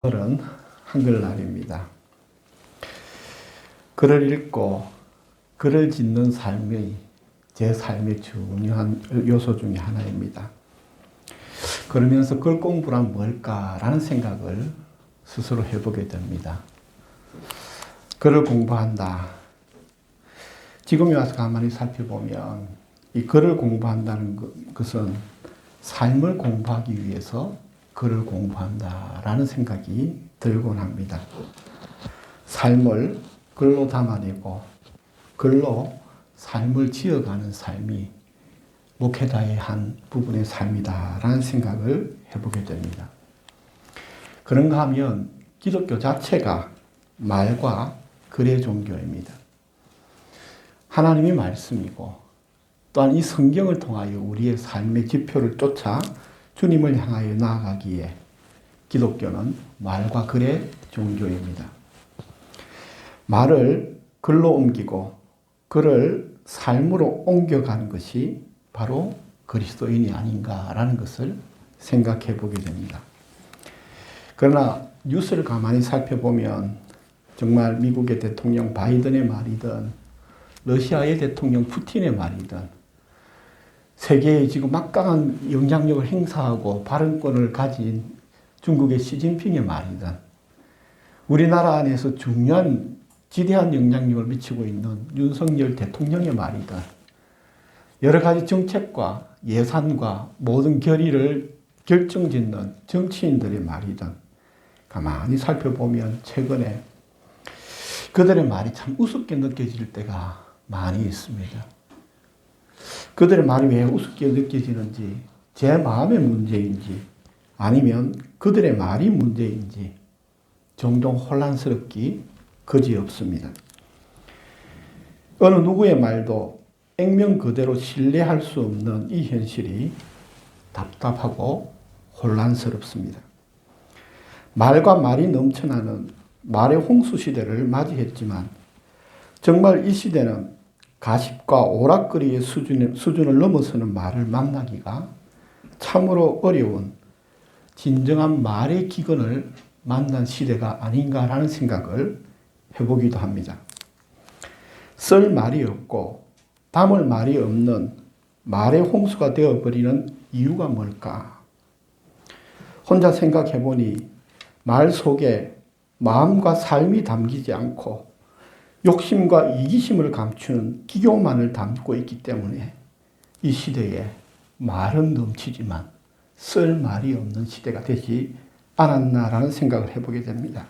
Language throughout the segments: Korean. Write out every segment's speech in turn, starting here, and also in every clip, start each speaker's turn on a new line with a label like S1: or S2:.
S1: 오늘은 한글날입니다. 글을 읽고 글을 짓는 삶이 제 삶의 중요한 요소 중에 하나입니다. 그러면서 글 공부란 뭘까라는 생각을 스스로 해보게 됩니다. 글을 공부한다. 지금에 와서 가만히 살펴보면 이 글을 공부한다는 것은 삶을 공부하기 위해서 글을 공부한다라는 생각이 들곤 합니다. 삶을 글로 담아내고 글로 삶을 지어가는 삶이 목회자의 한 부분의 삶이다라는 생각을 해보게 됩니다. 그런가 하면 기독교 자체가 말과 글의 종교입니다. 하나님의 말씀이고 또한 이 성경을 통하여 우리의 삶의 지표를 쫓아 주님을 향하여 나아가기에 기독교는 말과 글의 종교입니다. 말을 글로 옮기고 글을 삶으로 옮겨가는 것이 바로 그리스도인이 아닌가라는 것을 생각해 보게 됩니다. 그러나 뉴스를 가만히 살펴보면 정말 미국의 대통령 바이든의 말이든 러시아의 대통령 푸틴의 말이든 세계에 지금 막강한 영향력을 행사하고 발언권을 가진 중국의 시진핑의 말이든 우리나라 안에서 중요한 지대한 영향력을 미치고 있는 윤석열 대통령의 말이든 여러 가지 정책과 예산과 모든 결의를 결정짓는 정치인들의 말이든 가만히 살펴보면 최근에 그들의 말이 참 우습게 느껴질 때가 많이 있습니다. 그들의 말이 왜 우습게 느껴지는지, 제 마음의 문제인지, 아니면 그들의 말이 문제인지 종종 혼란스럽기 그지없습니다. 어느 누구의 말도 액면 그대로 신뢰할 수 없는 이 현실이 답답하고 혼란스럽습니다. 말과 말이 넘쳐나는 말의 홍수 시대를 맞이했지만 정말 이 시대는 가십과 오락거리의 수준을 넘어서는 말을 만나기가 참으로 어려운 진정한 말의 기근을 만난 시대가 아닌가라는 생각을 해보기도 합니다. 쓸 말이 없고 담을 말이 없는 말의 홍수가 되어버리는 이유가 뭘까? 혼자 생각해보니 말 속에 마음과 삶이 담기지 않고 욕심과 이기심을 감추는 기교만을 담고 있기 때문에 이 시대에 말은 넘치지만 쓸 말이 없는 시대가 되지 않았나라는 생각을 해보게 됩니다.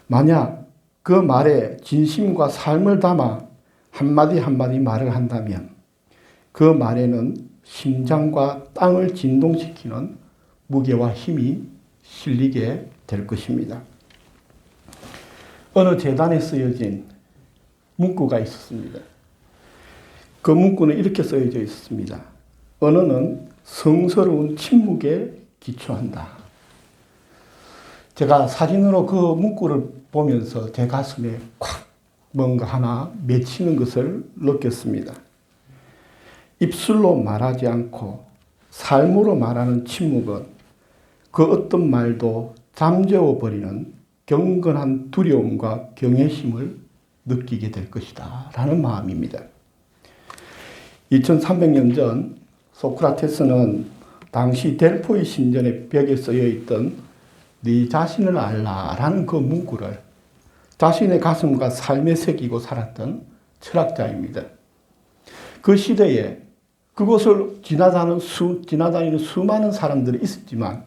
S1: 만약 그 말에 진심과 삶을 담아 한마디 한마디 말을 한다면 그 말에는 심장과 땅을 진동시키는 무게와 힘이 실리게 될 것입니다. 어느 재단에 쓰여진 문구가 있었습니다. 그 문구는 이렇게 쓰여져 있었습니다. 언어는 성스러운 침묵에 기초한다. 제가 사진으로 그 문구를 보면서 제 가슴에 콱 뭔가 하나 맺히는 것을 느꼈습니다. 입술로 말하지 않고 삶으로 말하는 침묵은 그 어떤 말도 잠재워버리는 경건한 두려움과 경외심을 느끼게 될 것이다 라는 마음입니다. 2300년 전 소크라테스는 당시 델포이 신전의 벽에 쓰여 있던 네 자신을 알라라는 그 문구를 자신의 가슴과 삶에 새기고 살았던 철학자입니다. 그 시대에 그곳을 지나다니는 수많은 사람들이 있었지만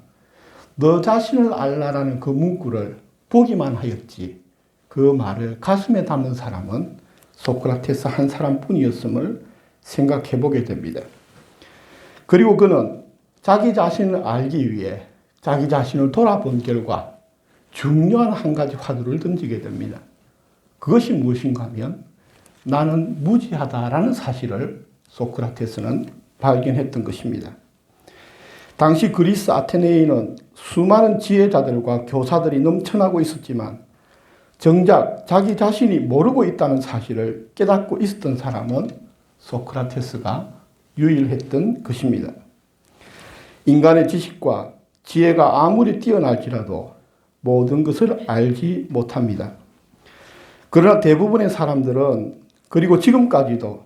S1: 너 자신을 알라라는 그 문구를 보기만 하였지 그 말을 가슴에 담은 사람은 소크라테스 한 사람뿐이었음을 생각해 보게 됩니다. 그리고 그는 자기 자신을 알기 위해 자기 자신을 돌아본 결과 중요한 한 가지 화두를 던지게 됩니다. 그것이 무엇인가 하면 나는 무지하다라는 사실을 소크라테스는 발견했던 것입니다. 당시 그리스 아테네에는 수많은 지혜자들과 교사들이 넘쳐나고 있었지만 정작 자기 자신이 모르고 있다는 사실을 깨닫고 있었던 사람은 소크라테스가 유일했던 것입니다. 인간의 지식과 지혜가 아무리 뛰어날지라도 모든 것을 알지 못합니다. 그러나 대부분의 사람들은 그리고 지금까지도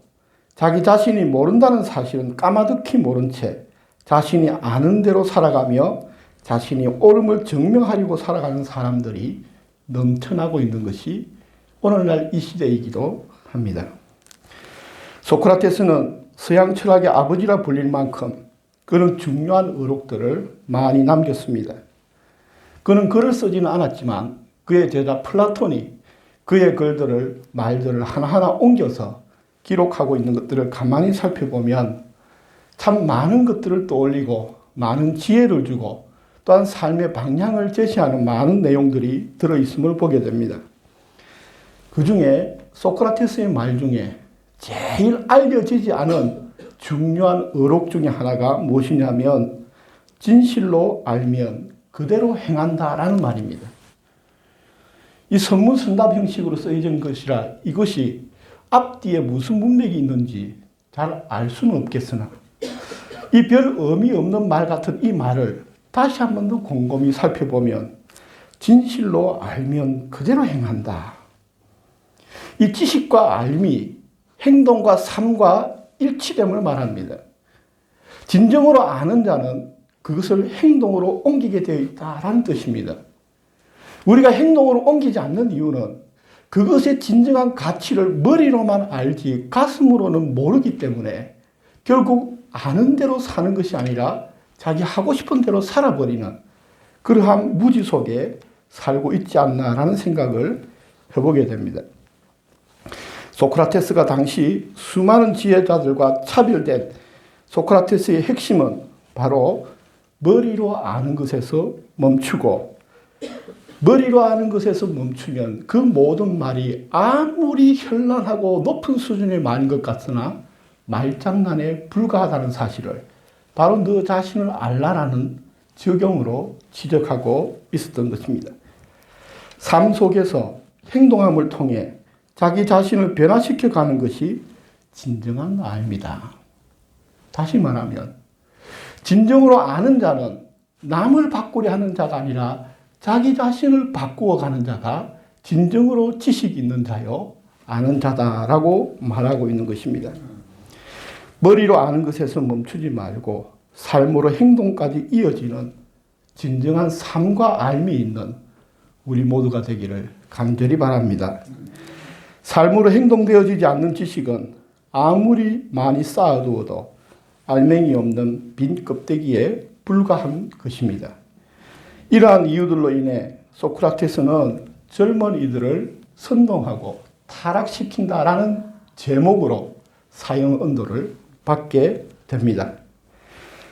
S1: 자기 자신이 모른다는 사실은 까마득히 모른 채 자신이 아는 대로 살아가며 자신이 옳음을 증명하려고 살아가는 사람들이 넘쳐나고 있는 것이 오늘날 이 시대이기도 합니다. 소크라테스는 서양 철학의 아버지라 불릴 만큼 그런 중요한 의록들을 많이 남겼습니다. 그는 글을 쓰지는 않았지만 그의 제자 플라톤이 그의 글들을 말들을 하나하나 옮겨서 기록하고 있는 것들을 가만히 살펴보면 참 많은 것들을 떠올리고 많은 지혜를 주고 또한 삶의 방향을 제시하는 많은 내용들이 들어있음을 보게 됩니다. 그 중에 소크라테스의 말 중에 제일 알려지지 않은 중요한 의록 중에 하나가 무엇이냐면 진실로 알면 그대로 행한다라는 말입니다. 이 선문선답 형식으로 쓰여진 것이라 이것이 앞뒤에 무슨 문맥이 있는지 잘 알 수는 없겠으나 이 별 의미 없는 말 같은 이 말을 다시 한 번 더 곰곰이 살펴보면 진실로 알면 그대로 행한다. 이 지식과 알미, 행동과 삶과 일치됨을 말합니다. 진정으로 아는 자는 그것을 행동으로 옮기게 되어 있다라는 뜻입니다. 우리가 행동으로 옮기지 않는 이유는 그것의 진정한 가치를 머리로만 알지 가슴으로는 모르기 때문에 결국 아는 대로 사는 것이 아니라 자기 하고 싶은 대로 살아버리는 그러한 무지 속에 살고 있지 않나라는 생각을 해보게 됩니다. 소크라테스가 당시 수많은 지혜자들과 차별된 소크라테스의 핵심은 바로 머리로 아는 것에서 멈추고 머리로 아는 것에서 멈추면 그 모든 말이 아무리 현란하고 높은 수준의 말인 것 같으나 말장난에 불과하다는 사실을 바로 너 자신을 알라라는 적용으로 지적하고 있었던 것입니다. 삶 속에서 행동함을 통해 자기 자신을 변화시켜 가는 것이 진정한 알입니다. 다시 말하면 진정으로 아는 자는 남을 바꾸려 하는 자가 아니라 자기 자신을 바꾸어 가는 자가 진정으로 지식 있는 자요 아는 자다라고 말하고 있는 것입니다. 머리로 아는 것에서 멈추지 말고 삶으로 행동까지 이어지는 진정한 삶과 알미 있는 우리 모두가 되기를 간절히 바랍니다. 삶으로 행동되어지지 않는 지식은 아무리 많이 쌓아두어도 알맹이 없는 빈 껍데기에 불과한 것입니다. 이러한 이유들로 인해 소크라테스는 젊은이들을 선동하고 타락시킨다라는 제목으로 사형 언도를 받게 됩니다.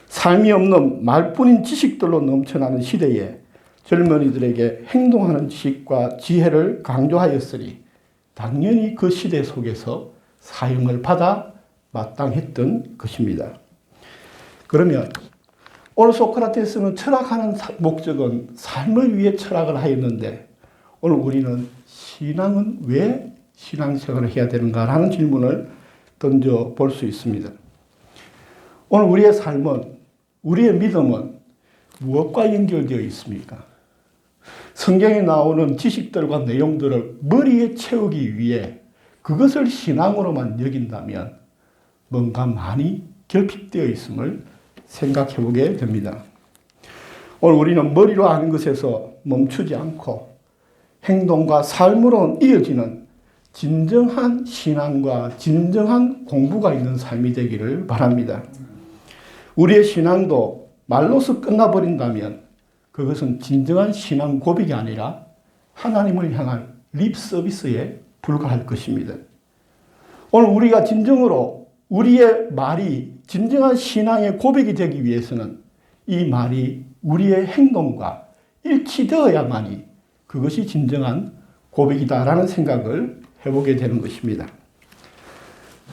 S1: 삶이 없는 말뿐인 지식들로 넘쳐나는 시대에 젊은이들에게 행동하는 지식과 지혜를 강조하였으니 당연히 그 시대 속에서 사형을 받아 마땅했던 것입니다. 그러면 오늘 소크라테스는 철학하는 목적은 삶을 위해 철학을 하였는데 오늘 우리는 신앙은 왜 신앙생활을 해야 되는가라는 질문을 던져볼 수 있습니다. 오늘 우리의 삶은, 우리의 믿음은 무엇과 연결되어 있습니까? 성경에 나오는 지식들과 내용들을 머리에 채우기 위해 그것을 신앙으로만 여긴다면 뭔가 많이 결핍되어 있음을 생각해 보게 됩니다. 오늘 우리는 머리로 아는 것에서 멈추지 않고 행동과 삶으로 이어지는 진정한 신앙과 진정한 공부가 있는 삶이 되기를 바랍니다. 우리의 신앙도 말로서 끝나버린다면 그것은 진정한 신앙 고백이 아니라 하나님을 향한 립 서비스에 불과할 것입니다. 오늘 우리가 진정으로 우리의 말이 진정한 신앙의 고백이 되기 위해서는 이 말이 우리의 행동과 일치되어야만이 그것이 진정한 고백이다라는 생각을 해보게 되는 것입니다.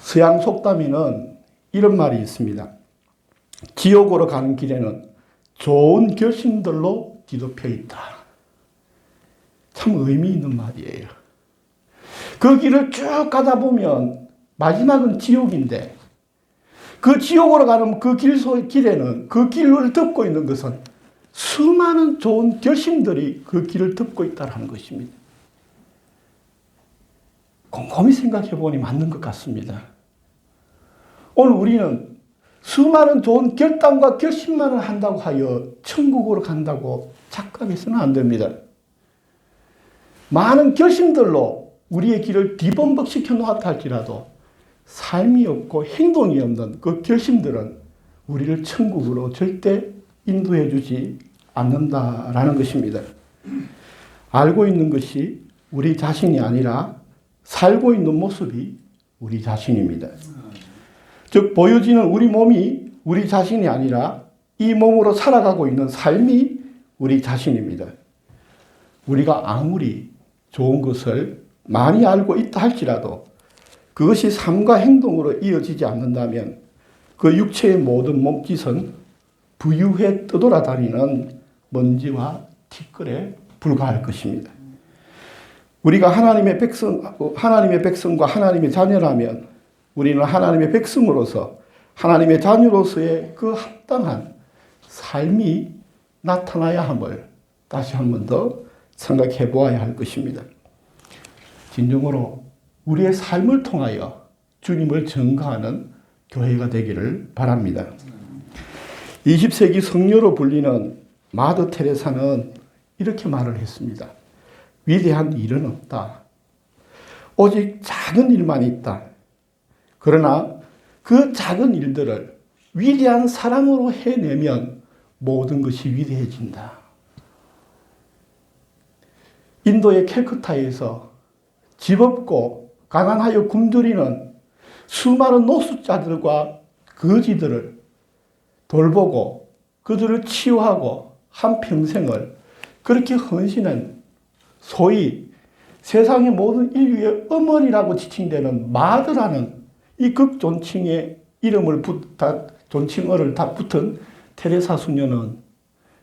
S1: 서양 속담에는 이런 말이 있습니다. 지옥으로 가는 길에는 좋은 결심들로 뒤덮여 있다. 참 의미 있는 말이에요. 그 길을 쭉 가다 보면 마지막은 지옥인데 그 지옥으로 가는 그 길에는 그 길을 덮고 있는 것은 수많은 좋은 결심들이 그 길을 덮고 있다는 것입니다. 곰곰이 생각해 보니 맞는 것 같습니다. 오늘 우리는 수많은 좋은 결단과 결심만을 한다고 하여 천국으로 간다고 착각해서는 안 됩니다. 많은 결심들로 우리의 길을 뒤범벅시켜 놓았다 할지라도 삶이 없고 행동이 없는 그 결심들은 우리를 천국으로 절대 인도해 주지 않는다라는 것입니다. 알고 있는 것이 우리 자신이 아니라 살고 있는 모습이 우리 자신입니다. 즉 보여지는 우리 몸이 우리 자신이 아니라 이 몸으로 살아가고 있는 삶이 우리 자신입니다. 우리가 아무리 좋은 것을 많이 알고 있다 할지라도 그것이 삶과 행동으로 이어지지 않는다면 그 육체의 모든 몸짓은 부유해 떠돌아다니는 먼지와 티끌에 불과할 것입니다. 우리가 하나님의 백성과 하나님의 자녀라면 우리는 하나님의 백성으로서 하나님의 자녀로서의 그 합당한 삶이 나타나야 함을 다시 한 번 더 생각해 보아야 할 것입니다. 진정으로 우리의 삶을 통하여 주님을 증거하는 교회가 되기를 바랍니다. 20세기 성녀로 불리는 마더 테레사는 이렇게 말을 했습니다. 위대한 일은 없다. 오직 작은 일만 있다. 그러나 그 작은 일들을 위대한 사랑으로 해내면 모든 것이 위대해진다. 인도의 캘커타에서 집 없고 가난하여 굶주리는 수많은 노숙자들과 거지들을 돌보고 그들을 치유하고 한평생을 그렇게 헌신한 소위 세상의 모든 인류의 어머니라고 지칭되는 마더라는 이 극존칭의 존칭어를 다 붙은 테레사 수녀는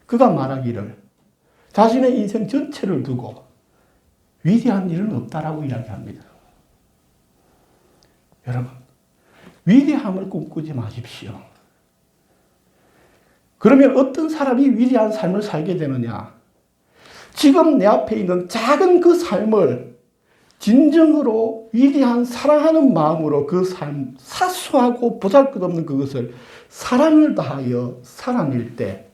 S1: 그가 말하기를 자신의 인생 전체를 두고 위대한 일은 없다라고 이야기합니다. 여러분, 위대함을 꿈꾸지 마십시오. 그러면 어떤 사람이 위대한 삶을 살게 되느냐? 지금 내 앞에 있는 작은 그 삶을 진정으로 위대한 사랑하는 마음으로 그 삶, 사소하고 보잘것없는 그것을 사랑을 다하여 살아낼 때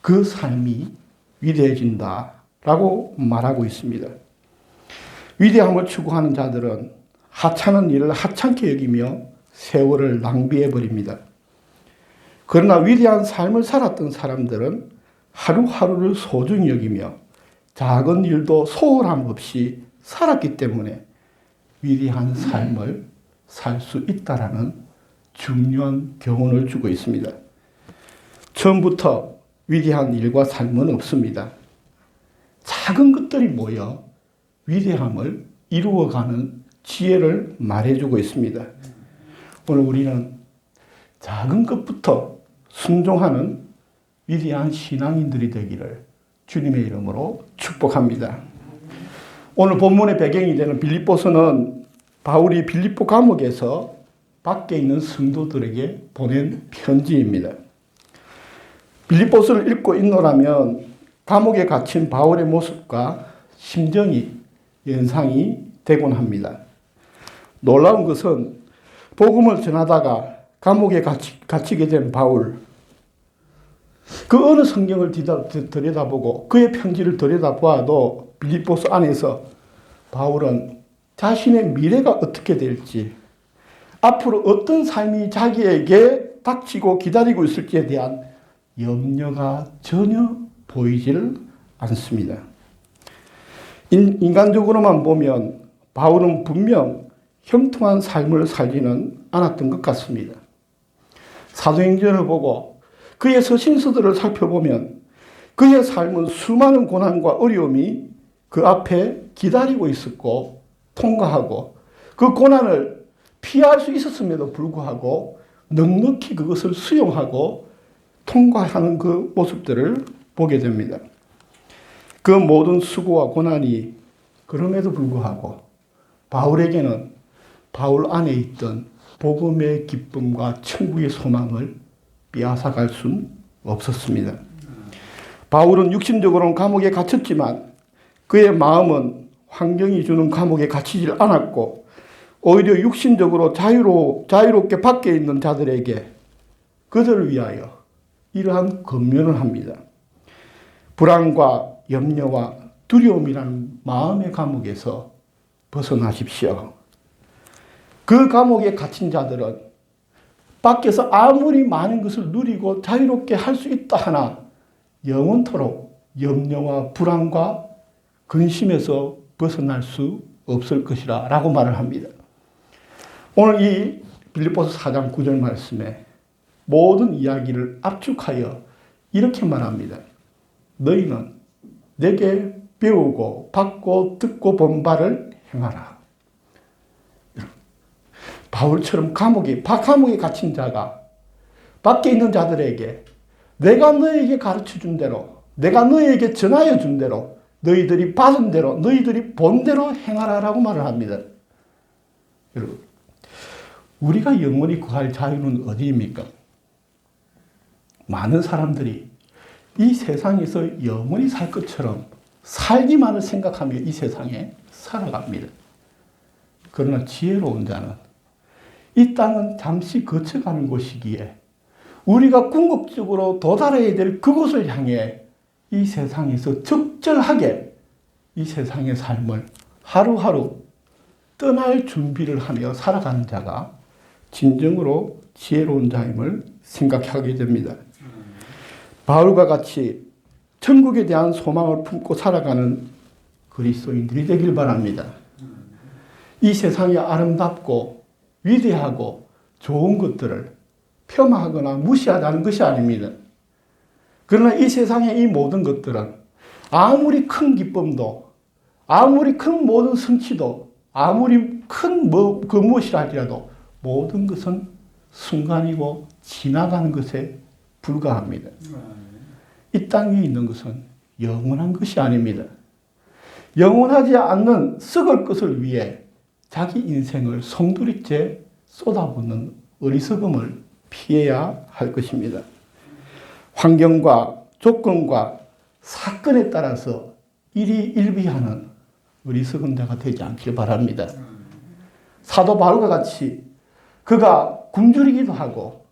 S1: 그 삶이 위대해진다라고 말하고 있습니다. 위대함을 추구하는 자들은 하찮은 일을 하찮게 여기며 세월을 낭비해버립니다. 그러나 위대한 삶을 살았던 사람들은 하루하루를 소중히 여기며 작은 일도 소홀함 없이 살았기 때문에 위대한 삶을 살 수 있다라는 중요한 교훈을 주고 있습니다. 처음부터 위대한 일과 삶은 없습니다. 작은 것들이 모여 위대함을 이루어가는 지혜를 말해주고 있습니다. 오늘 우리는 작은 것부터 순종하는 위대한 신앙인들이 되기를 주님의 이름으로 축복합니다. 오늘 본문의 배경이 되는 빌립보서는 바울이 빌립보 감옥에서 밖에 있는 성도들에게 보낸 편지입니다. 빌립보서를 읽고 있노라면 감옥에 갇힌 바울의 모습과 심정이 연상이 되곤 합니다. 놀라운 것은 복음을 전하다가 감옥에 갇히게 된 바울, 그 어느 성경을 들여다보고 그의 편지를 들여다보아도 빌립보서 안에서 바울은 자신의 미래가 어떻게 될지, 앞으로 어떤 삶이 자기에게 닥치고 기다리고 있을지에 대한 염려가 전혀 보이질 않습니다. 인간적으로만 보면 바울은 분명 형통한 삶을 살지는 않았던 것 같습니다. 사도행전을 보고 그의 서신서들을 살펴보면 그의 삶은 수많은 고난과 어려움이 그 앞에 기다리고 있었고 통과하고 그 고난을 피할 수 있었음에도 불구하고 넉넉히 그것을 수용하고 통과하는 그 모습들을 보게 됩니다. 그 모든 수고와 고난이 그럼에도 불구하고 바울에게는 바울 안에 있던 복음의 기쁨과 천국의 소망을 빼앗아갈 수는 없었습니다. 바울은 육신적으로는 감옥에 갇혔지만 그의 마음은 환경이 주는 감옥에 갇히질 않았고 오히려 육신적으로 자유롭게 밖에 있는 자들에게 그들을 위하여 이러한 권면을 합니다. 불안과 염려와 두려움이라는 마음의 감옥에서 벗어나십시오. 그 감옥에 갇힌 자들은 밖에서 아무리 많은 것을 누리고 자유롭게 할 수 있다 하나 영원토록 염려와 불안과 근심에서 벗어날 수 없을 것이라 라고 말을 합니다. 오늘 이 빌립보서 4장 9절 말씀에 모든 이야기를 압축하여 이렇게 말합니다. 너희는 내게 배우고 받고 듣고 본 바를 행하라. 바울처럼 감옥에 갇힌 자가 밖에 있는 자들에게 내가 너에게 가르쳐 준 대로, 내가 너에게 전하여 준 대로, 너희들이 받은 대로, 너희들이 본 대로 행하라라고 말을 합니다. 여러분, 우리가 영원히 구할 자유는 어디입니까? 많은 사람들이 이 세상에서 영원히 살 것처럼 살기만을 생각하며 이 세상에 살아갑니다. 그러나 지혜로운 자는 이 땅은 잠시 거쳐가는 곳이기에 우리가 궁극적으로 도달해야 될 그곳을 향해 이 세상에서 적절하게 이 세상의 삶을 하루하루 떠날 준비를 하며 살아가는 자가 진정으로 지혜로운 자임을 생각하게 됩니다. 바울과 같이 천국에 대한 소망을 품고 살아가는 그리스도인들이 되길 바랍니다. 이 세상이 아름답고 위대하고 좋은 것들을 폄하하거나 무시하다는 것이 아닙니다. 그러나 이 세상의 이 모든 것들은 아무리 큰 기쁨도, 아무리 큰 모든 성취도, 아무리 큰 그 무엇이라 할지라도 모든 것은 순간이고 지나가는 것에 불과합니다. 이 땅에 있는 것은 영원한 것이 아닙니다. 영원하지 않는 썩을 것을 위해 자기 인생을 송두리째 쏟아붓는 어리석음을 피해야 할 것입니다. 환경과 조건과 사건에 따라서 일희일비하는 어리석은 자가 되지 않길 바랍니다. 사도 바울과 같이 그가 굶주리기도 하고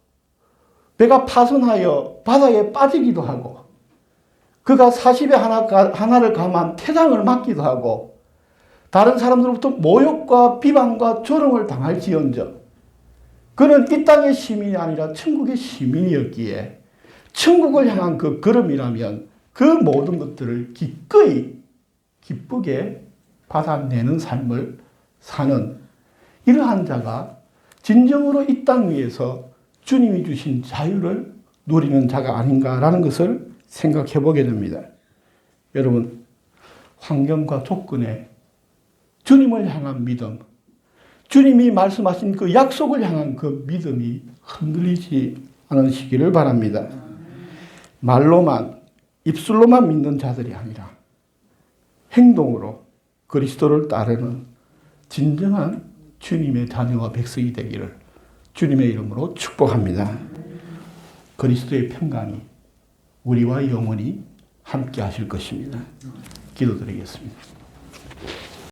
S1: 배가 파손하여 바다에 빠지기도 하고 그가 40에 하나를 감한 태장을 맞기도 하고 다른 사람들로부터 모욕과 비방과 조롱을 당할지언정 그는 이 땅의 시민이 아니라 천국의 시민이었기에 천국을 향한 그 걸음이라면 그 모든 것들을 기꺼이 기쁘게 받아내는 삶을 사는 이러한 자가 진정으로 이 땅 위에서 주님이 주신 자유를 누리는 자가 아닌가라는 것을 생각해 보게 됩니다. 여러분, 환경과 조건에 주님을 향한 믿음, 주님이 말씀하신 그 약속을 향한 그 믿음이 흔들리지 않으시기를 바랍니다. 말로만, 입술로만 믿는 자들이 아니라 행동으로 그리스도를 따르는 진정한 주님의 자녀와 백성이 되기를 주님의 이름으로 축복합니다. 그리스도의 평강이 우리와 영원히 함께 하실 것입니다. 기도드리겠습니다.